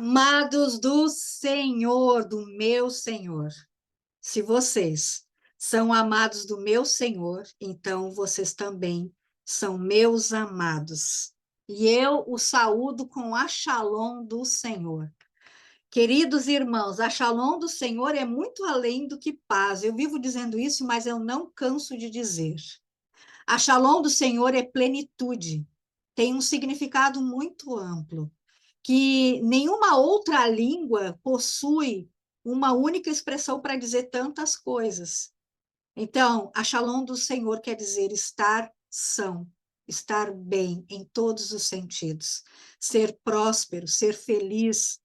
Amados do Senhor, do meu Senhor, se vocês são amados do meu Senhor, então vocês também são meus amados. E eu os saúdo com a Shalom do Senhor. Queridos irmãos, a Shalom do Senhor é muito além do que paz. Eu vivo dizendo isso, mas eu não canso de dizer. A Shalom do Senhor é plenitude. Tem um significado muito amplo, que nenhuma outra língua possui uma única expressão para dizer tantas coisas. Então, a Shalom do Senhor quer dizer estar são, estar bem em todos os sentidos, ser próspero, ser feliz.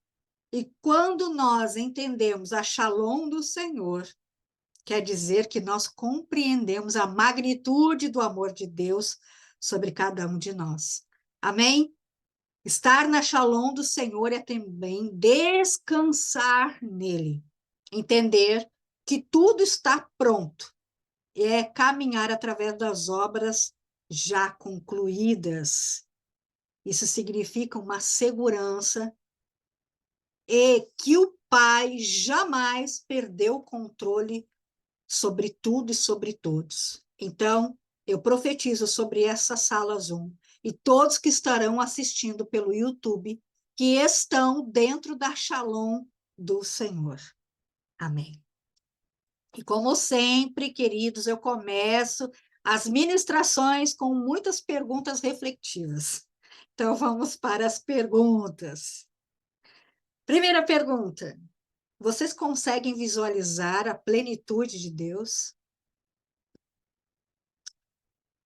E quando nós entendemos a Shalom do Senhor, quer dizer que nós compreendemos a magnitude do amor de Deus sobre cada um de nós. Amém? Estar na Shalom do Senhor é também descansar nele, entender que tudo está pronto, é caminhar através das obras já concluídas. Isso significa uma segurança e que o Pai jamais perdeu o controle sobre tudo e sobre todos. Então, eu profetizo sobre essa sala Zoom e todos que estarão assistindo pelo YouTube, que estão dentro da Shalom do Senhor. Amém. E como sempre, queridos, eu começo as ministrações com muitas perguntas reflexivas. Então, vamos para as perguntas. Primeira pergunta: vocês conseguem visualizar a plenitude de Deus?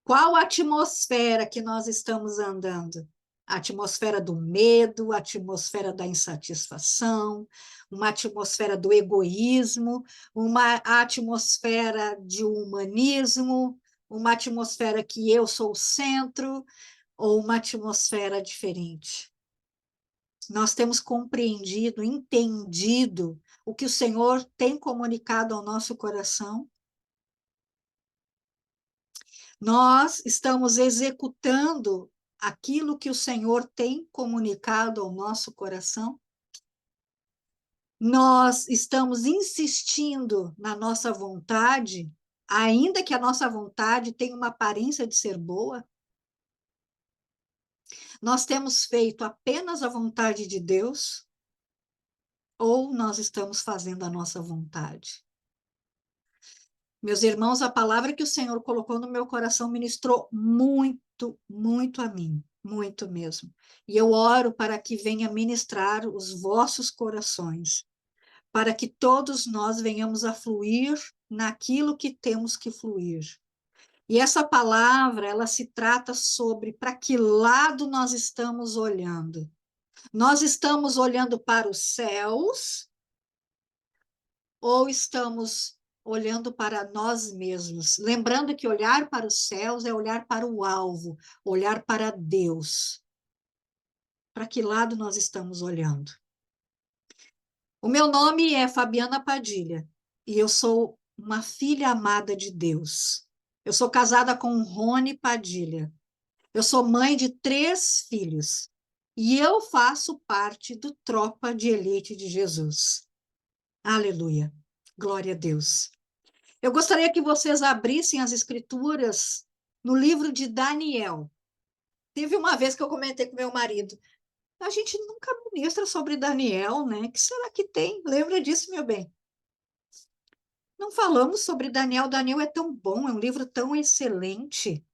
Qual a atmosfera que nós estamos andando? A atmosfera do medo, a atmosfera da insatisfação, uma atmosfera do egoísmo, uma atmosfera de humanismo, uma atmosfera que eu sou o centro, ou uma atmosfera diferente? Nós temos compreendido, entendido o que o Senhor tem comunicado ao nosso coração? Nós estamos executando aquilo que o Senhor tem comunicado ao nosso coração? Nós estamos insistindo na nossa vontade, ainda que a nossa vontade tenha uma aparência de ser boa? Nós temos feito apenas a vontade de Deus? Ou nós estamos fazendo a nossa vontade? Meus irmãos, a palavra que o Senhor colocou no meu coração ministrou muito, muito a mim, muito mesmo. E eu oro para que venha ministrar os vossos corações, para que todos nós venhamos a fluir naquilo que temos que fluir. E essa palavra, ela se trata sobre para que lado nós estamos olhando. Nós estamos olhando para os céus ou estamos olhando para nós mesmos? Lembrando que olhar para os céus é olhar para o alvo, olhar para Deus. Para que lado nós estamos olhando? O meu nome é Fabiana Padilha e eu sou uma filha amada de Deus. Eu sou casada com Rony Padilha. Eu sou mãe de 3 filhos e eu faço parte do Tropa de Elite de Jesus. Aleluia. Glória a Deus. Eu gostaria que vocês abrissem as escrituras no livro de Daniel. Teve uma vez que eu comentei com meu marido, a gente nunca ministra sobre Daniel, né? O que será que tem? Lembra disso, meu bem? Não falamos sobre Daniel. Daniel é tão bom, é um livro tão excelente.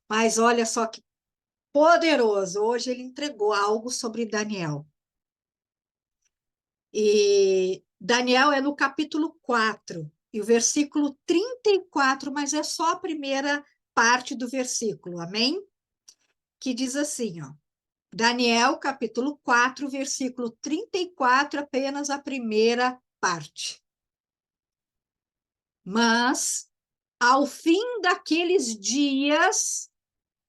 Mas olha só que poderoso. Hoje ele entregou algo sobre Daniel. E Daniel é no capítulo 4, e o versículo 34, mas é só a primeira parte do versículo, amém? Que diz assim, ó. Daniel, capítulo 4, versículo 34, apenas a primeira parte. Mas, ao fim daqueles dias,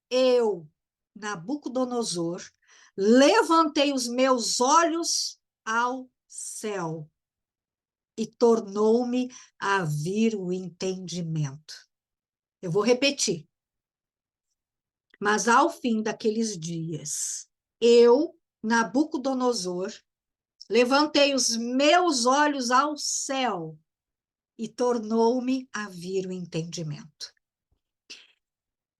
eu, Nabucodonosor, levantei os meus olhos ao céu e tornou-me a vir o entendimento. Eu vou repetir. Mas ao fim daqueles dias, eu, Nabucodonosor, levantei os meus olhos ao céu e tornou-me a vir o entendimento.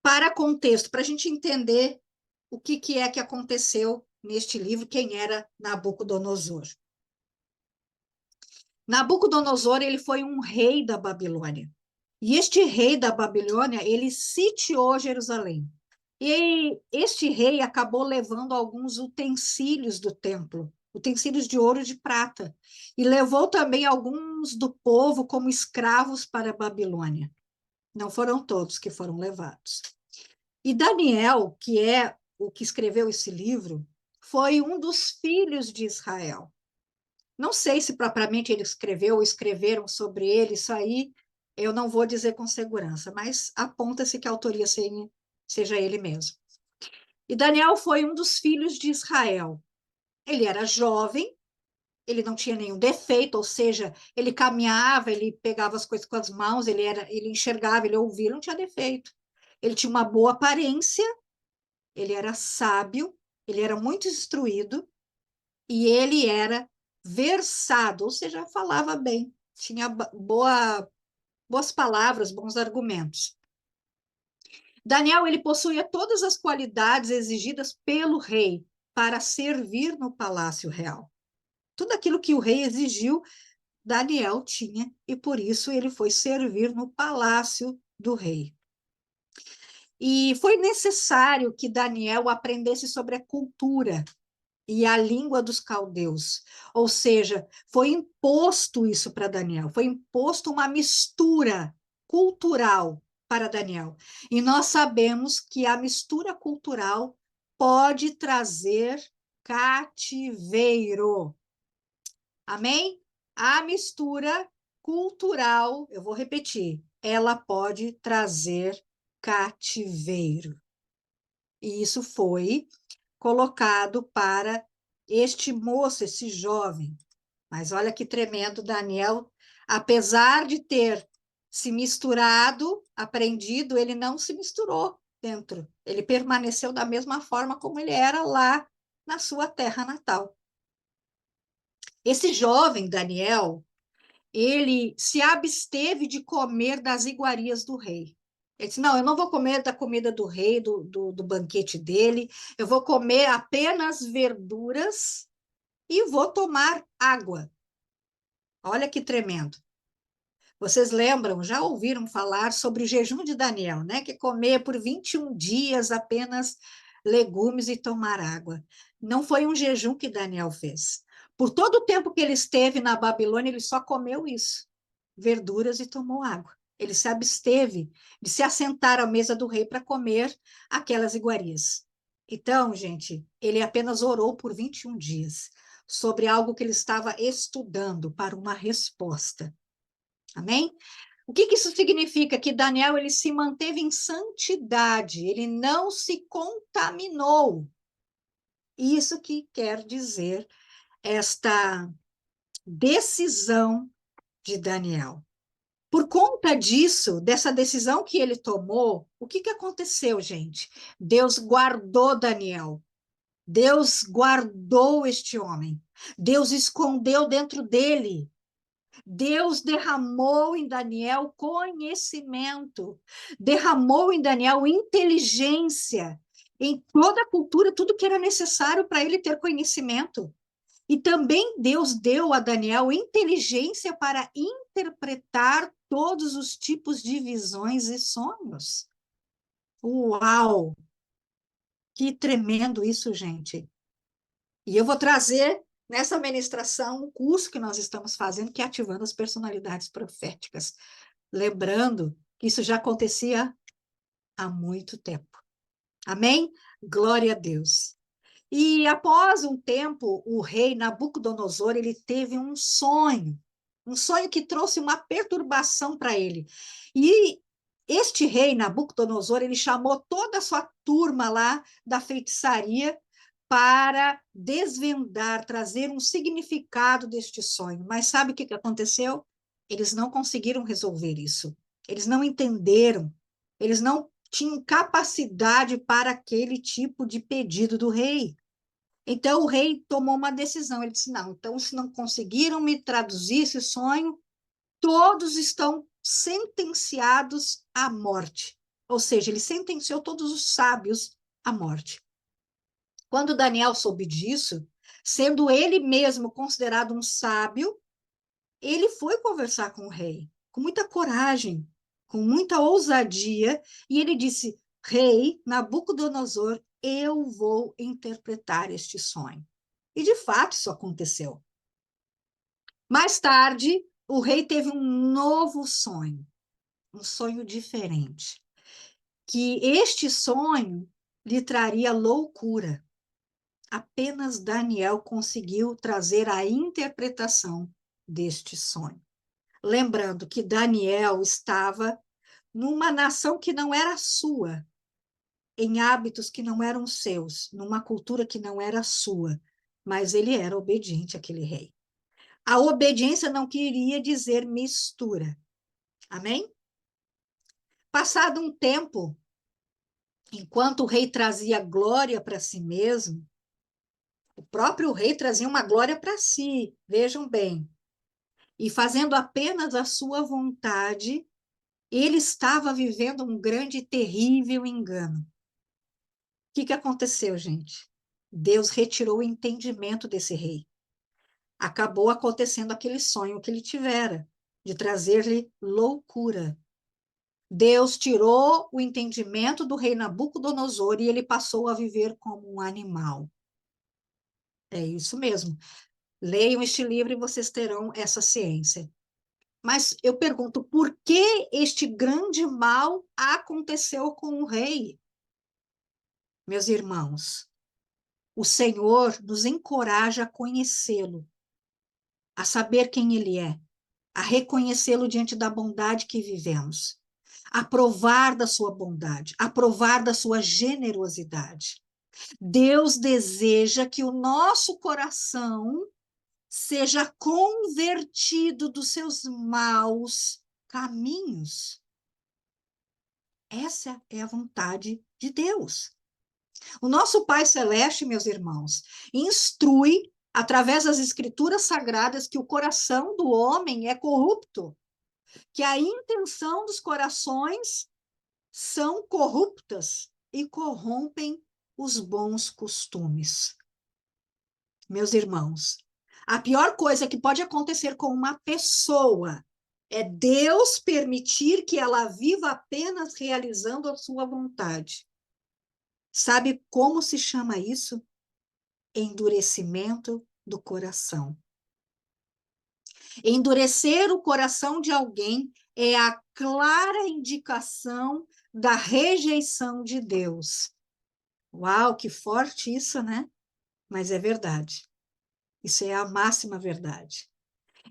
Para contexto, para a gente entender o que é que aconteceu neste livro, quem era Nabucodonosor. Nabucodonosor, ele foi um rei da Babilônia. E este rei da Babilônia, ele sitiou Jerusalém. E este rei acabou levando alguns utensílios do templo, utensílios de ouro e de prata, e levou também alguns do povo como escravos para a Babilônia. Não foram todos que foram levados. E Daniel, que é o que escreveu esse livro, foi um dos filhos de Israel. Não sei se propriamente ele escreveu ou escreveram sobre ele, isso aí eu não vou dizer com segurança, mas aponta-se que a autoria seja ele mesmo. E Daniel foi um dos filhos de Israel. Ele era jovem, ele não tinha nenhum defeito, ou seja, ele caminhava, ele pegava as coisas com as mãos, ele enxergava, ele ouvia, ele não tinha defeito. Ele tinha uma boa aparência, ele era sábio, ele era muito instruído e ele era versado, ou seja, falava bem, tinha boas palavras, bons argumentos. Daniel, ele possuía todas as qualidades exigidas pelo rei para servir no palácio real. Tudo aquilo que o rei exigiu, Daniel tinha, e por isso ele foi servir no palácio do rei. E foi necessário que Daniel aprendesse sobre a cultura e a língua dos caldeus. Ou seja, foi imposto isso para Daniel, foi imposto uma mistura cultural para Daniel. E nós sabemos que a mistura cultural pode trazer cativeiro. Amém? A mistura cultural, eu vou repetir, ela pode trazer cativeiro. E isso foi colocado para este moço, esse jovem. Mas olha que tremendo, Daniel, apesar de ter se misturado, aprendido, ele não se misturou dentro. Ele permaneceu da mesma forma como ele era lá na sua terra natal. Esse jovem, Daniel, ele se absteve de comer das iguarias do rei. Ele disse: não, eu não vou comer da comida do rei, do banquete dele, eu vou comer apenas verduras e vou tomar água. Olha que tremendo. Vocês lembram, já ouviram falar sobre o jejum de Daniel, né? Que é comer por 21 dias apenas legumes e tomar água. Não foi um jejum que Daniel fez. Por todo o tempo que ele esteve na Babilônia, ele só comeu isso, verduras e tomou água. Ele se absteve de se assentar à mesa do rei para comer aquelas iguarias. Então, gente, ele apenas orou por 21 dias sobre algo que ele estava estudando para uma resposta. Amém? O que isso significa? Que Daniel ele se manteve em santidade, ele não se contaminou. Isso que quer dizer esta decisão de Daniel. Por conta disso, dessa decisão que ele tomou, o que aconteceu, gente? Deus guardou Daniel. Deus guardou este homem. Deus escondeu dentro dele. Deus derramou em Daniel conhecimento, derramou em Daniel inteligência, em toda a cultura, tudo que era necessário para ele ter conhecimento. E também Deus deu a Daniel inteligência para interpretar todos os tipos de visões e sonhos. Uau! Que tremendo isso, gente. E eu vou trazer nessa ministração um curso que nós estamos fazendo, que é ativando as personalidades proféticas. Lembrando que isso já acontecia há muito tempo. Amém? Glória a Deus. E após um tempo, o rei Nabucodonosor, ele teve um sonho que trouxe uma perturbação para ele. E este rei Nabucodonosor, ele chamou toda a sua turma lá da feitiçaria para desvendar, trazer um significado deste sonho. Mas sabe o que aconteceu? Eles não conseguiram resolver isso. Eles não entenderam. Eles não tinham capacidade para aquele tipo de pedido do rei. Então o rei tomou uma decisão, ele disse, não, então se não conseguiram me traduzir esse sonho, todos estão sentenciados à morte. Ou seja, ele sentenciou todos os sábios à morte. Quando Daniel soube disso, sendo ele mesmo considerado um sábio, ele foi conversar com o rei, com muita coragem, com muita ousadia, e ele disse: Rei Nabucodonosor, eu vou interpretar este sonho. E de fato isso aconteceu. Mais tarde, o rei teve um novo sonho, um sonho diferente, que este sonho lhe traria loucura. Apenas Daniel conseguiu trazer a interpretação deste sonho. Lembrando que Daniel estava numa nação que não era sua, em hábitos que não eram seus, numa cultura que não era sua, mas ele era obediente àquele rei. A obediência não queria dizer mistura. Amém? Passado um tempo, enquanto o rei trazia glória para si mesmo, o próprio rei trazia uma glória para si, vejam bem, e fazendo apenas a sua vontade, ele estava vivendo um grande e terrível engano. O que aconteceu, gente? Deus retirou o entendimento desse rei. Acabou acontecendo aquele sonho que ele tivera, de trazer-lhe loucura. Deus tirou o entendimento do rei Nabucodonosor e ele passou a viver como um animal. É isso mesmo. Leiam este livro e vocês terão essa ciência. Mas eu pergunto, por que este grande mal aconteceu com o rei? Meus irmãos, o Senhor nos encoraja a conhecê-lo, a saber quem ele é, a reconhecê-lo diante da bondade que vivemos, a provar da sua bondade, a provar da sua generosidade. Deus deseja que o nosso coração seja convertido dos seus maus caminhos. Essa é a vontade de Deus. O nosso Pai Celeste, meus irmãos, instrui, através das Escrituras Sagradas, que o coração do homem é corrupto, que a intenção dos corações são corruptas e corrompem os bons costumes. Meus irmãos, a pior coisa que pode acontecer com uma pessoa é Deus permitir que ela viva apenas realizando a sua vontade. Sabe como se chama isso? Endurecimento do coração. Endurecer o coração de alguém é a clara indicação da rejeição de Deus. Uau, que forte isso, né? Mas é verdade. Isso é a máxima verdade.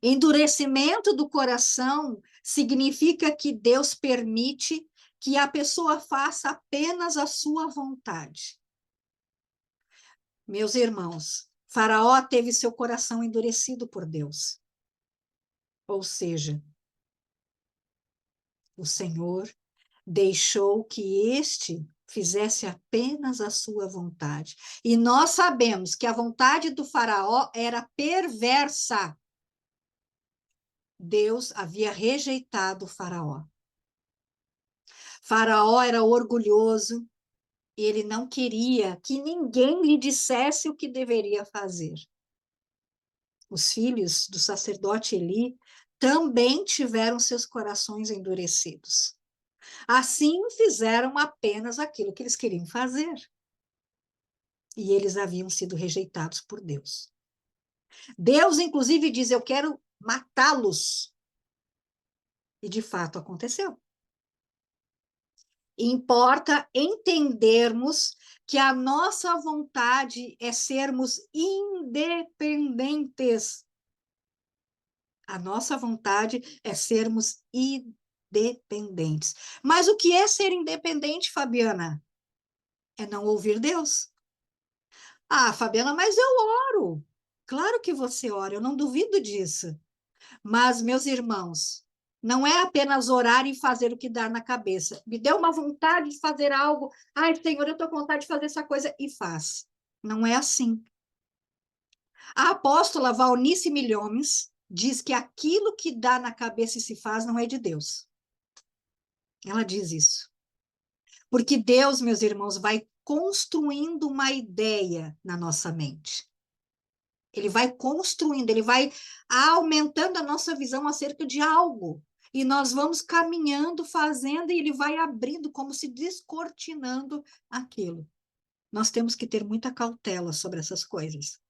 Endurecimento do coração significa que Deus permite que a pessoa faça apenas a sua vontade. Meus irmãos, Faraó teve seu coração endurecido por Deus. Ou seja, o Senhor deixou que este fizesse apenas a sua vontade. E nós sabemos que a vontade do Faraó era perversa. Deus havia rejeitado o Faraó. Faraó era orgulhoso e ele não queria que ninguém lhe dissesse o que deveria fazer. Os filhos do sacerdote Eli também tiveram seus corações endurecidos. Assim, fizeram apenas aquilo que eles queriam fazer. E eles haviam sido rejeitados por Deus. Deus, inclusive, diz: eu quero matá-los. E, de fato, aconteceu. Importa entendermos que a nossa vontade é sermos independentes. A nossa vontade é sermos independentes. Mas o que é ser independente, Fabiana? É não ouvir Deus. Ah, Fabiana, mas eu oro. Claro que você ora, eu não duvido disso. Mas, meus irmãos, não é apenas orar e fazer o que dá na cabeça. Me deu uma vontade de fazer algo. Ai, Senhor, eu estou com vontade de fazer essa coisa e faz. Não é assim. A apóstola Valnice Milhomes diz que aquilo que dá na cabeça e se faz não é de Deus. Ela diz isso. Porque Deus, meus irmãos, vai construindo uma ideia na nossa mente. Ele vai construindo, ele vai aumentando a nossa visão acerca de algo. E nós vamos caminhando, fazendo, e ele vai abrindo, como se descortinando aquilo. Nós temos que ter muita cautela sobre essas coisas.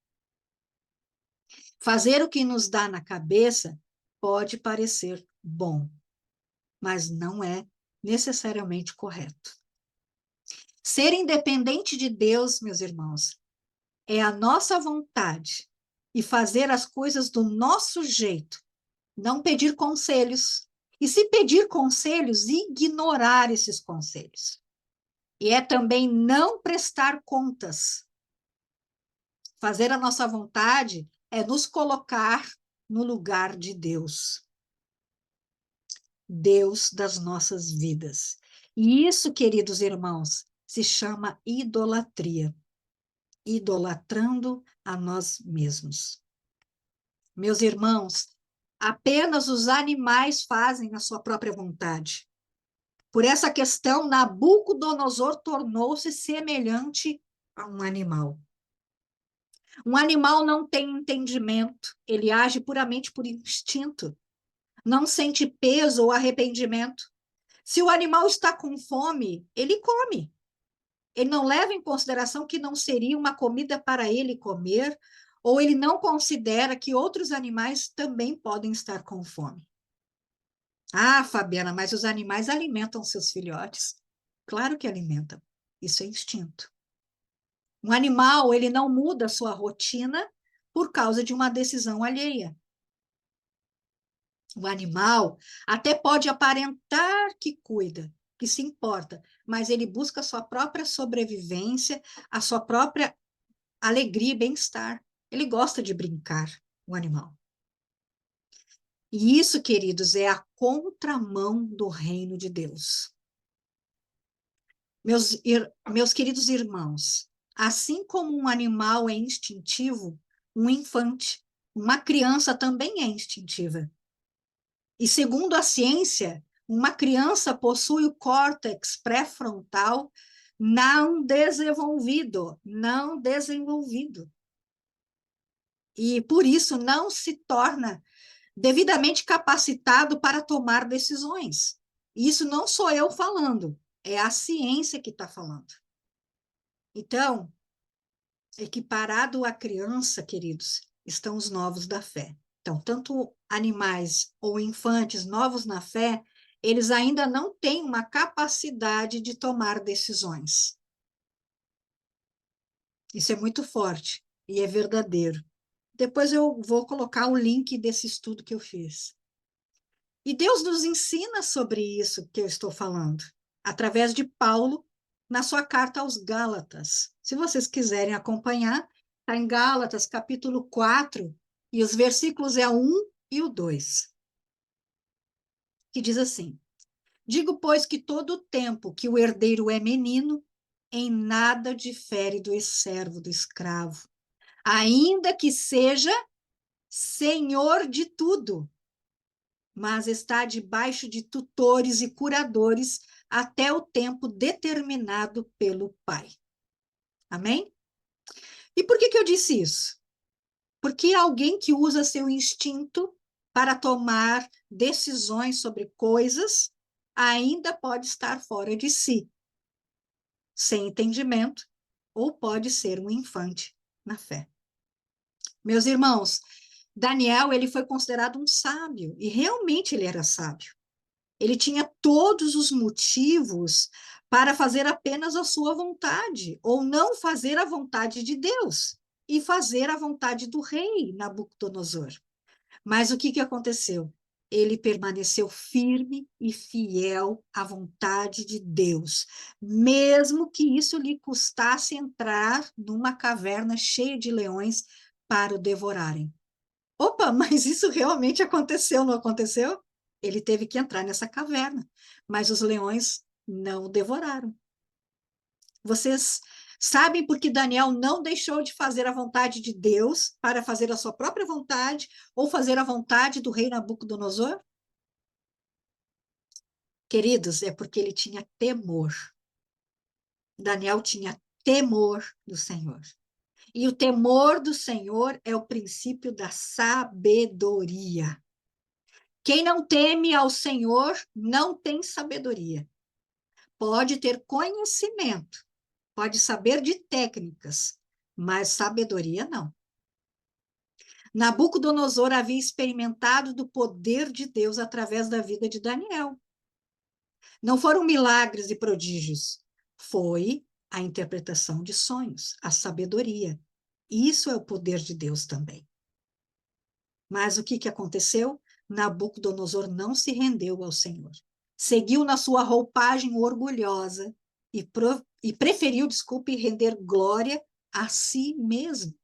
Fazer o que nos dá na cabeça pode parecer bom, mas não é necessariamente correto. Ser independente de Deus, meus irmãos, é a nossa vontade e fazer as coisas do nosso jeito, não pedir conselhos. E se pedir conselhos, ignorar esses conselhos. E é também não prestar contas. Fazer a nossa vontade é nos colocar no lugar de Deus. Deus das nossas vidas. E isso, queridos irmãos, se chama idolatria. Idolatrando a nós mesmos. Meus irmãos, apenas os animais fazem a sua própria vontade. Por essa questão, Nabucodonosor tornou-se semelhante a um animal. Um animal não tem entendimento, ele age puramente por instinto, não sente peso ou arrependimento. Se o animal está com fome, ele come. Ele não leva em consideração que não seria uma comida para ele comer, ou ele não considera que outros animais também podem estar com fome. Ah, Fabiana, mas os animais alimentam seus filhotes. Claro que alimentam. Isso é instinto. Um animal, ele não muda a sua rotina por causa de uma decisão alheia. O animal até pode aparentar que cuida, que se importa, mas ele busca a sua própria sobrevivência, a sua própria alegria e bem-estar. Ele gosta de brincar, o animal. E isso, queridos, é a contramão do reino de Deus. Meus queridos irmãos, assim como um animal é instintivo, um infante, uma criança também é instintiva. E segundo a ciência, uma criança possui o córtex pré-frontal não desenvolvido, não desenvolvido. E por isso não se torna devidamente capacitado para tomar decisões. Isso não sou eu falando, é a ciência que está falando. Então, equiparado à criança, queridos, estão os novos da fé. Então, tanto animais ou infantes novos na fé, eles ainda não têm uma capacidade de tomar decisões. Isso é muito forte e é verdadeiro. Depois eu vou colocar o link desse estudo que eu fiz. E Deus nos ensina sobre isso que eu estou falando, através de Paulo, na sua carta aos Gálatas. Se vocês quiserem acompanhar, está em Gálatas, capítulo 4, e os versículos é o 1 e o 2, que diz assim: Digo, pois, que todo o tempo que o herdeiro é menino, em nada difere do servo, do escravo, ainda que seja senhor de tudo, mas está debaixo de tutores e curadores até o tempo determinado pelo Pai. Amém? E por que eu disse isso? Porque alguém que usa seu instinto para tomar decisões sobre coisas ainda pode estar fora de si, sem entendimento, ou pode ser um infante na fé. Meus irmãos, Daniel, ele foi considerado um sábio, e realmente ele era sábio. Ele tinha todos os motivos para fazer apenas a sua vontade, ou não fazer a vontade de Deus, e fazer a vontade do rei Nabucodonosor. Mas o que aconteceu? Ele permaneceu firme e fiel à vontade de Deus, mesmo que isso lhe custasse entrar numa caverna cheia de leões para o devorarem. Opa, mas isso realmente aconteceu, não aconteceu? Ele teve que entrar nessa caverna, mas os leões não o devoraram. Vocês Sabem por que Daniel não deixou de fazer a vontade de Deus para fazer a sua própria vontade ou fazer a vontade do rei Nabucodonosor? Queridos, é porque ele tinha temor. Daniel tinha temor do Senhor. E o temor do Senhor é o princípio da sabedoria. Quem não teme ao Senhor não tem sabedoria. Pode ter conhecimento, pode saber de técnicas, mas sabedoria não. Nabucodonosor havia experimentado do poder de Deus através da vida de Daniel. Não foram milagres e prodígios, foi a interpretação de sonhos, a sabedoria. Isso é o poder de Deus também. Mas o que aconteceu? Nabucodonosor não se rendeu ao Senhor. Seguiu na sua roupagem orgulhosa e preferiu, desculpe, render glória a si mesmo.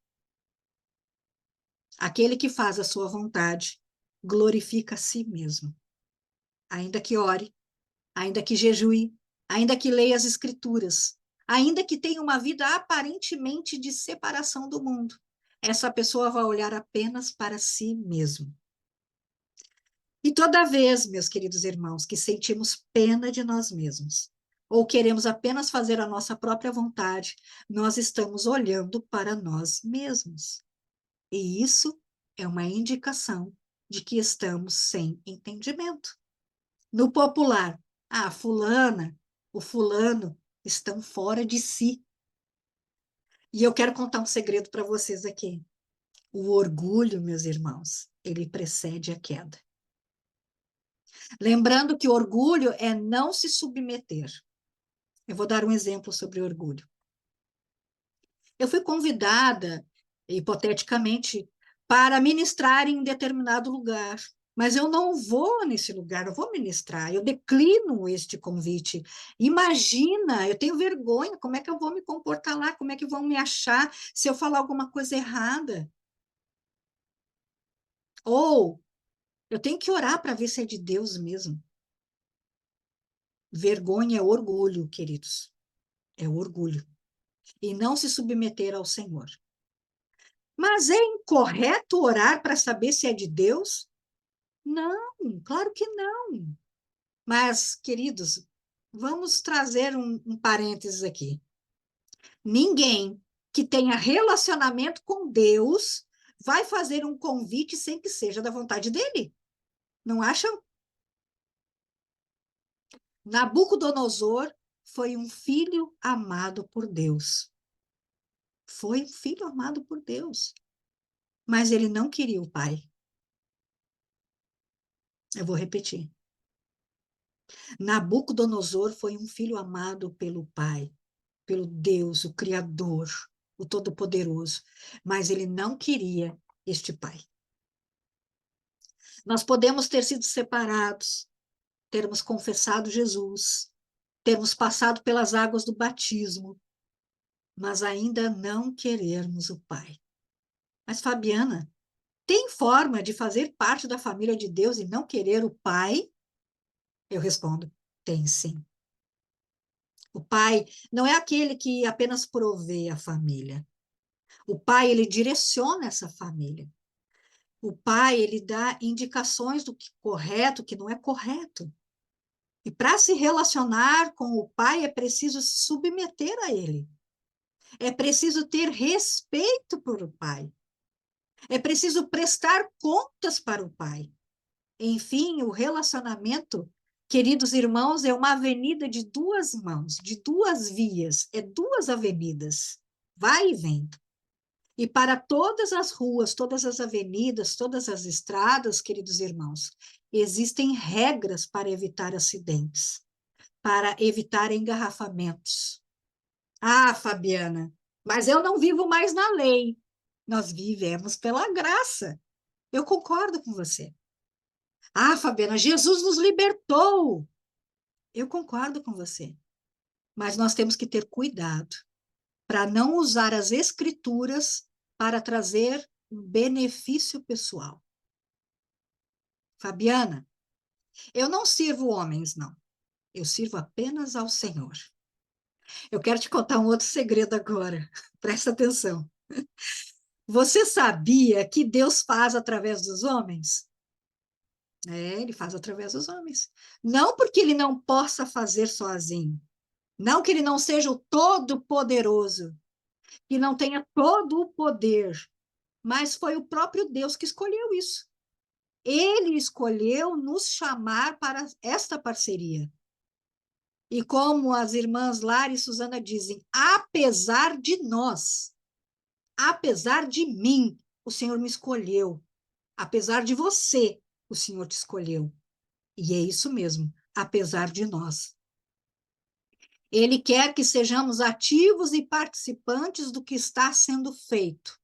Aquele que faz a sua vontade glorifica a si mesmo. Ainda que ore, ainda que jejue, ainda que leia as escrituras, ainda que tenha uma vida aparentemente de separação do mundo, essa pessoa vai olhar apenas para si mesmo. E toda vez, meus queridos irmãos, que sentimos pena de nós mesmos, ou queremos apenas fazer a nossa própria vontade, nós estamos olhando para nós mesmos. E isso é uma indicação de que estamos sem entendimento. No popular, a fulana, o fulano estão fora de si. E eu quero contar um segredo para vocês aqui. O orgulho, meus irmãos, ele precede a queda. Lembrando que orgulho é não se submeter. Eu vou dar um exemplo sobre orgulho. Eu fui convidada, hipoteticamente, para ministrar em um determinado lugar, mas eu não vou nesse lugar, eu vou ministrar, eu declino este convite. Imagina, eu tenho vergonha, como é que eu vou me comportar lá? Como é que vão me achar se eu falar alguma coisa errada? Ou eu tenho que orar para ver se é de Deus mesmo. Vergonha é orgulho, queridos. É orgulho. E não se submeter ao Senhor. Mas é incorreto orar para saber se é de Deus? Não, claro que não. Mas, queridos, vamos trazer um parênteses aqui. Ninguém que tenha relacionamento com Deus vai fazer um convite sem que seja da vontade dele. Não acham? Nabucodonosor foi um filho amado por Deus. Foi um filho amado por Deus. Mas ele não queria o pai. Eu vou repetir. Nabucodonosor foi um filho amado pelo pai, pelo Deus, o Criador, o Todo-Poderoso, mas ele não queria este pai. Nós podemos ter sido separados, termos confessado Jesus, termos passado pelas águas do batismo, mas ainda não querermos o pai. Mas, Fabiana, tem forma de fazer parte da família de Deus e não querer o pai? Eu respondo, tem sim. O pai não é aquele que apenas provê a família. O pai, ele direciona essa família. O pai, ele dá indicações do que é correto, o que não é correto. E para se relacionar com o pai, é preciso se submeter a ele. É preciso ter respeito por o pai. É preciso prestar contas para o pai. Enfim, o relacionamento, queridos irmãos, é uma avenida de duas mãos, de duas vias, é duas avenidas, vai e vem. E para todas as ruas, todas as avenidas, todas as estradas, queridos irmãos, existem regras para evitar acidentes, para evitar engarrafamentos. Ah, Fabiana, mas eu não vivo mais na lei. Nós vivemos pela graça. Eu concordo com você. Ah, Fabiana, Jesus nos libertou. Eu concordo com você. Mas nós temos que ter cuidado para não usar as escrituras para trazer um benefício pessoal. Fabiana, eu não sirvo homens, não. Eu sirvo apenas ao Senhor. Eu quero te contar um outro segredo agora. Presta atenção. Você sabia que Deus faz através dos homens? É, ele faz através dos homens. Não porque ele não possa fazer sozinho. Não que ele não seja o todo-poderoso, que não tenha todo o poder, mas foi o próprio Deus que escolheu isso. Ele escolheu nos chamar para esta parceria. E como as irmãs Lara e Suzana dizem, apesar de nós, apesar de mim, o Senhor me escolheu. Apesar de você, o Senhor te escolheu. E é isso mesmo, apesar de nós. Ele quer que sejamos ativos e participantes do que está sendo feito.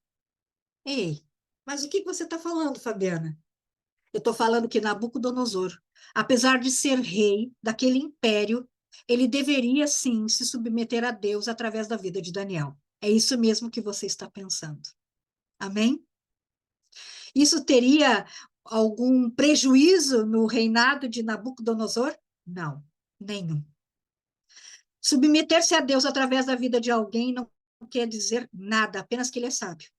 Ei, mas o que você está falando, Fabiana? Eu estou falando que Nabucodonosor, apesar de ser rei daquele império, ele deveria sim se submeter a Deus através da vida de Daniel. É isso mesmo que você está pensando. Amém? Isso teria algum prejuízo no reinado de Nabucodonosor? Não, nenhum. Submeter-se a Deus através da vida de alguém não quer dizer nada, apenas que ele é sábio.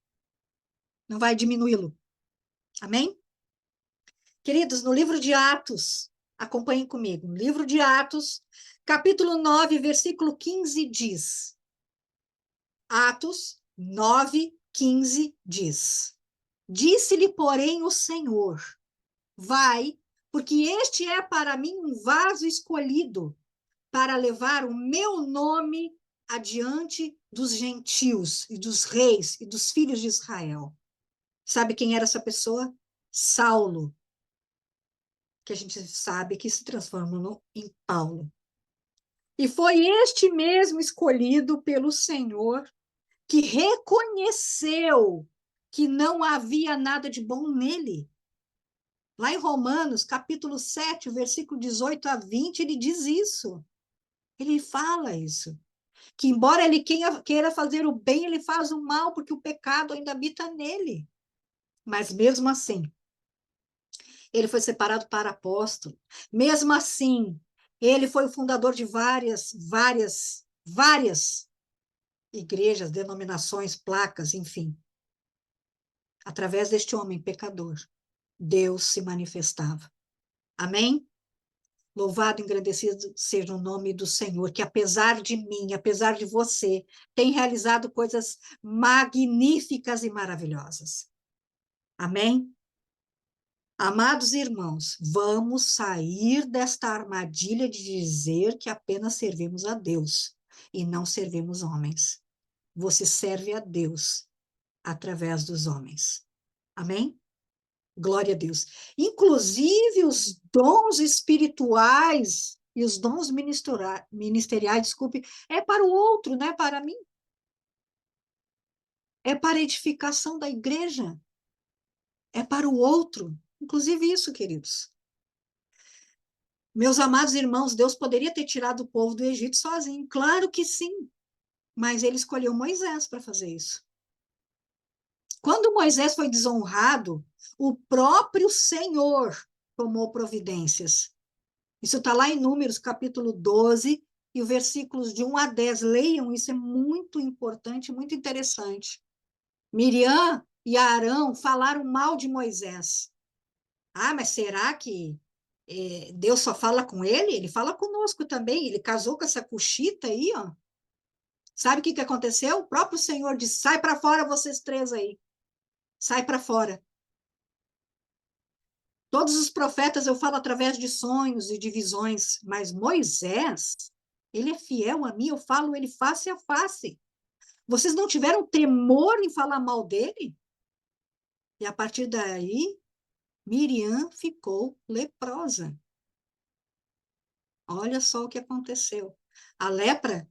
Não vai diminuí-lo. Amém? Queridos, no livro de Atos, acompanhem comigo, no livro de Atos, capítulo 9, versículo 15 diz, Atos 9, 15 diz, disse-lhe, porém, o Senhor, vai, porque este é para mim um vaso escolhido para levar o meu nome adiante dos gentios e dos reis e dos filhos de Israel. Sabe quem era essa pessoa? Saulo, que a gente sabe que se transformou em Paulo. E foi este mesmo escolhido pelo Senhor que reconheceu que não havia nada de bom nele. Lá em Romanos, capítulo 7, versículo 18 a 20, ele diz isso. Ele fala isso. Que embora ele queira fazer o bem, ele faz o mal, porque o pecado ainda habita nele. Mas mesmo assim, ele foi separado para apóstolo. Mesmo assim, ele foi o fundador de várias igrejas, denominações, placas, enfim. Através deste homem pecador, Deus se manifestava. Amém? Louvado e engrandecido seja o nome do Senhor, que apesar de mim, apesar de você, tem realizado coisas magníficas e maravilhosas. Amém? Amados irmãos, vamos sair desta armadilha de dizer que apenas servimos a Deus e não servimos homens. Você serve a Deus através dos homens. Amém? Glória a Deus. Inclusive os dons espirituais e os dons ministeriais, desculpe, é para o outro, não é para mim. É para a edificação da igreja. É para o outro. Inclusive isso, queridos. Meus amados irmãos, Deus poderia ter tirado o povo do Egito sozinho. Claro que sim. Mas ele escolheu Moisés para fazer isso. Quando Moisés foi desonrado, o próprio Senhor tomou providências. Isso está lá em Números, capítulo 12, e os versículos de 1 a 10. Leiam, isso é muito importante, muito interessante. Miriam e Arão falaram mal de Moisés. Ah, mas será que Deus só fala com ele? Ele fala conosco também. Ele casou com essa cuxita aí, ó. Sabe o que aconteceu? O próprio Senhor disse, sai para fora vocês três aí. Sai para fora. Todos os profetas eu falo através de sonhos e de visões, mas Moisés, ele é fiel a mim, eu falo ele face a face. Vocês não tiveram temor em falar mal dele? E a partir daí, Miriam ficou leprosa. Olha só o que aconteceu. A lepra,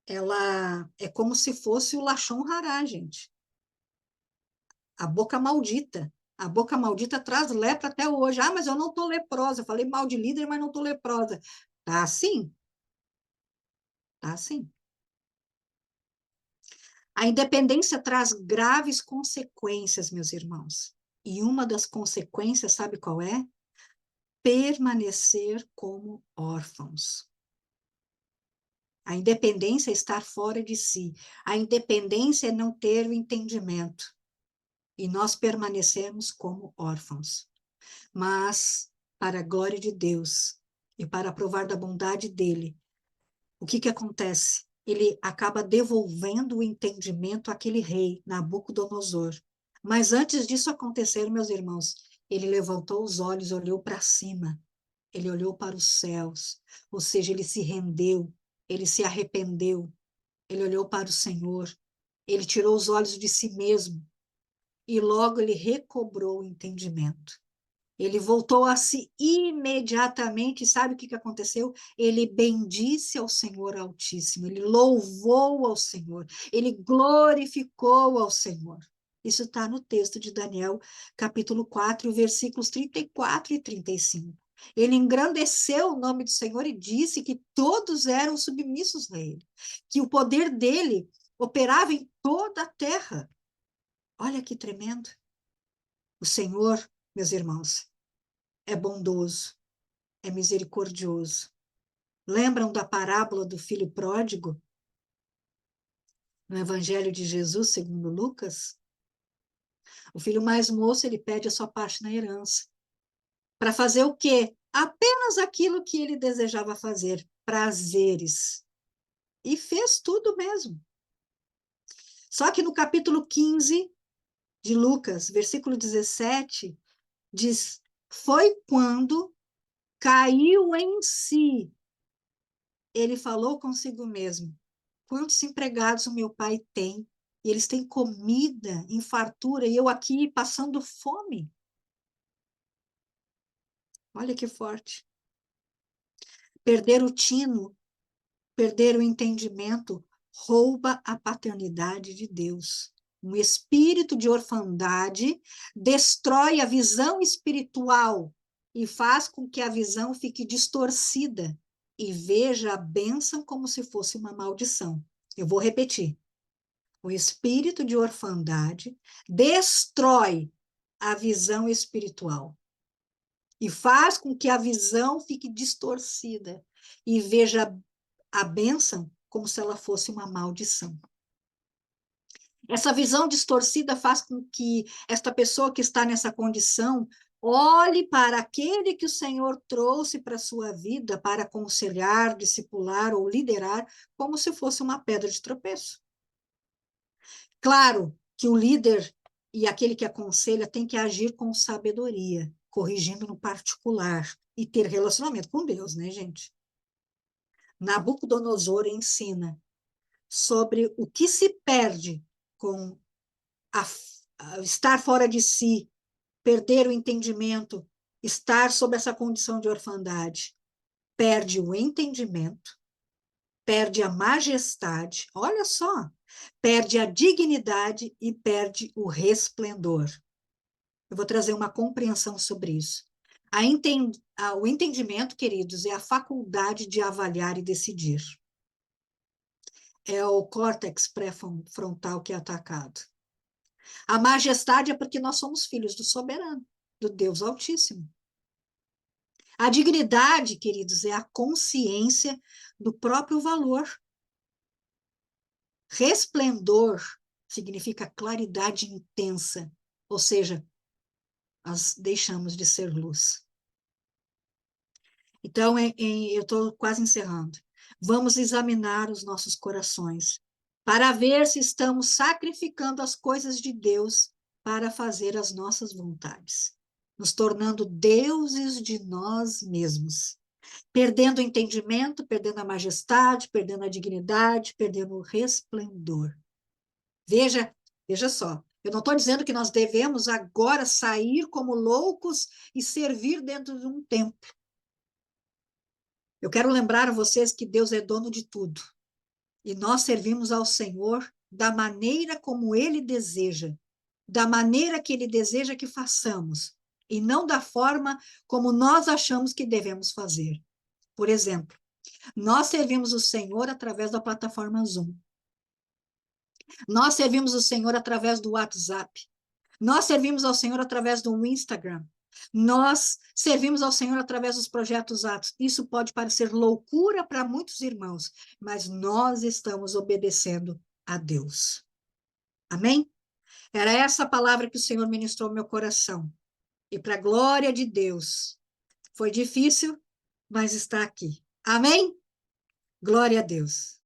ela é como se fosse o Lachon Hará, gente. A boca maldita. A boca maldita traz lepra até hoje. Ah, mas eu não estou leprosa. Eu falei mal de líder, mas não estou leprosa. Tá assim. Tá assim. A independência traz graves consequências, meus irmãos. E uma das consequências, sabe qual é? Permanecer como órfãos. A independência é estar fora de si. A independência é não ter o entendimento. E nós permanecemos como órfãos. Mas, para a glória de Deus e para provar da bondade dele, o que acontece? Ele acaba devolvendo o entendimento àquele rei, Nabucodonosor. Mas antes disso acontecer, meus irmãos, ele levantou os olhos, olhou para cima, ele olhou para os céus, ou seja, ele se rendeu, ele se arrependeu, ele olhou para o Senhor, ele tirou os olhos de si mesmo e logo ele recobrou o entendimento. Ele voltou a si imediatamente, sabe o que aconteceu? Ele bendisse ao Senhor Altíssimo, ele louvou ao Senhor, ele glorificou ao Senhor. Isso está no texto de Daniel, capítulo 4, versículos 34 e 35. Ele engrandeceu o nome do Senhor e disse que todos eram submissos a ele, que o poder dele operava em toda a terra. Olha que tremendo. O Senhor, meus irmãos, é bondoso, é misericordioso. Lembram da parábola do filho pródigo? No Evangelho de Jesus, segundo Lucas? O filho mais moço, ele pede a sua parte na herança. Para fazer o quê? Apenas aquilo que ele desejava fazer, prazeres. E fez tudo mesmo. Só que no capítulo 15 de Lucas, versículo 17, diz: foi quando caiu em si. Ele falou consigo mesmo: quantos empregados o meu pai tem? E eles têm comida em fartura e eu aqui passando fome. Olha que forte. Perder o tino, perder o entendimento, rouba a paternidade de Deus. Um espírito de orfandade destrói a visão espiritual e faz com que a visão fique distorcida e veja a bênção como se fosse uma maldição. Eu vou repetir. O espírito de orfandade destrói a visão espiritual e faz com que a visão fique distorcida e veja a bênção como se ela fosse uma maldição. Essa visão distorcida faz com que esta pessoa que está nessa condição olhe para aquele que o Senhor trouxe para a sua vida para aconselhar, discipular ou liderar como se fosse uma pedra de tropeço. Claro que o líder e aquele que aconselha tem que agir com sabedoria, corrigindo no particular e ter relacionamento com Deus, né, gente? Nabucodonosor ensina sobre o que se perde com a estar fora de si, perder o entendimento, estar sob essa condição de orfandade. Perde o entendimento, perde a majestade, olha só, perde a dignidade e perde o resplendor. Eu vou trazer uma compreensão sobre isso. O entendimento, queridos, é a faculdade de avaliar e decidir. É o córtex pré-frontal que é atacado. A majestade é porque nós somos filhos do soberano, do Deus Altíssimo. A dignidade, queridos, é a consciência do próprio valor. Resplendor significa claridade intensa, ou seja, nós deixamos de ser luz. Então, eu estou quase encerrando. Vamos examinar os nossos corações para ver se estamos sacrificando as coisas de Deus para fazer as nossas vontades, nos tornando deuses de nós mesmos, perdendo o entendimento, perdendo a majestade, perdendo a dignidade, perdendo o resplendor. Veja só, eu não estou dizendo que nós devemos agora sair como loucos e servir dentro de um templo. Eu quero lembrar a vocês que Deus é dono de tudo. E nós servimos ao Senhor da maneira como Ele deseja, da maneira que Ele deseja que façamos, e não da forma como nós achamos que devemos fazer. Por exemplo, nós servimos o Senhor através da plataforma Zoom. Nós servimos o Senhor através do WhatsApp. Nós servimos ao Senhor através do Instagram. Nós servimos ao Senhor através dos projetos Atos. Isso pode parecer loucura para muitos irmãos, mas nós estamos obedecendo a Deus. Amém? Era essa a palavra que o Senhor ministrou ao meu coração. E para a glória de Deus, foi difícil, mas está aqui. Amém? Glória a Deus.